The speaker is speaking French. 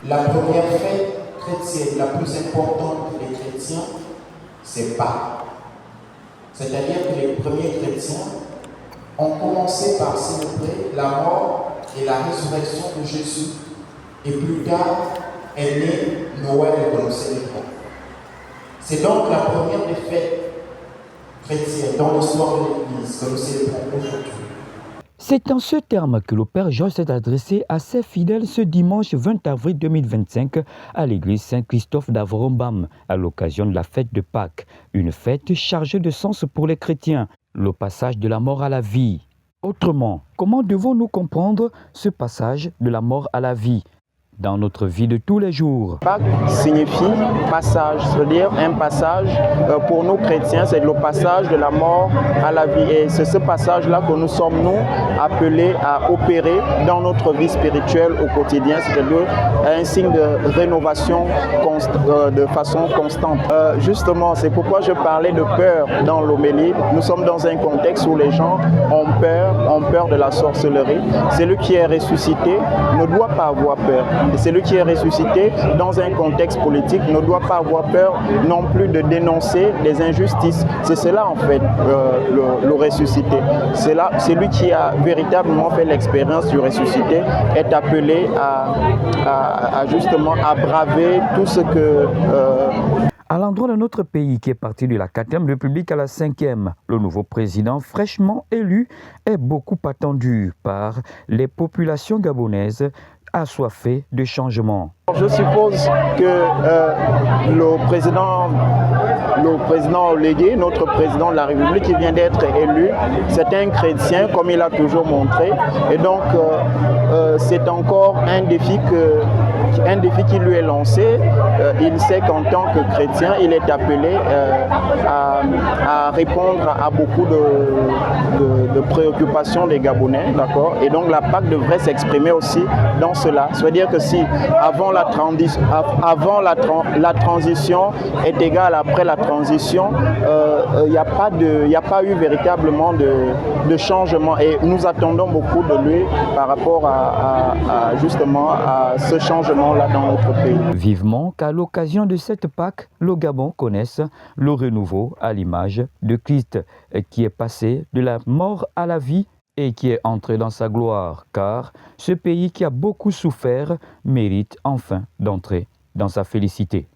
La première fête chrétienne, la plus importante pour les chrétiens, c'est Pâques. C'est-à-dire que les premiers chrétiens ont commencé par célébrer la mort et la résurrection de Jésus. Et plus tard est né Noël que nous célébrons. C'est donc la première des fêtes chrétiennes dans l'histoire de l'Église que nous célébrons aujourd'hui. C'est en ce terme que le Père Georges s'est adressé à ses fidèles ce dimanche 20 avril 2025 à l'église Saint-Christophe d'Avrombam à l'occasion de la fête de Pâques, une fête chargée de sens pour les chrétiens, le passage de la mort à la vie. Autrement, comment devons-nous comprendre ce passage de la mort à la vie dans notre vie de tous les jours? Pâques signifie passage, c'est-à-dire un passage pour nous chrétiens, c'est le passage de la mort à la vie. Et c'est ce passage-là que nous sommes, nous, appelés à opérer dans notre vie spirituelle au quotidien, c'est-à-dire un signe de rénovation de façon constante. Justement, c'est pourquoi je parlais de peur dans l'homélie. Nous sommes dans un contexte où les gens ont peur de la sorcellerie. Celui qui est ressuscité ne doit pas avoir peur. Et celui qui est ressuscité dans un contexte politique ne doit pas avoir peur non plus de dénoncer les injustices. C'est cela en fait le ressuscité. C'est lui qui a véritablement fait l'expérience du ressuscité, est appelé à justement à braver tout ce que... À l'endroit de notre pays qui est parti de la 4e République à la 5e, le nouveau président fraîchement élu est beaucoup attendu par les populations gabonaises assoiffées de changement. Je suppose que le président Olégué, notre président de la République qui vient d'être élu, c'est un chrétien comme il a toujours montré. Et donc c'est encore un défi qui lui est lancé. Il sait qu'en tant que chrétien, il est appelé à répondre à beaucoup de préoccupations des Gabonais. D'accord ? Et donc la Pâque devrait s'exprimer aussi dans cela. C'est-à-dire que si avant la transition est égale après la transition, il n'y a pas eu véritablement de changement. Et nous attendons beaucoup de lui par rapport justement à ce changement-là dans notre pays. Vivement qu'à l'occasion de cette Pâque, le Gabon connaisse le renouveau à l'image de Christ qui est passé de la mort à la vie et qui est entré dans sa gloire, car ce pays qui a beaucoup souffert mérite enfin d'entrer dans sa félicité.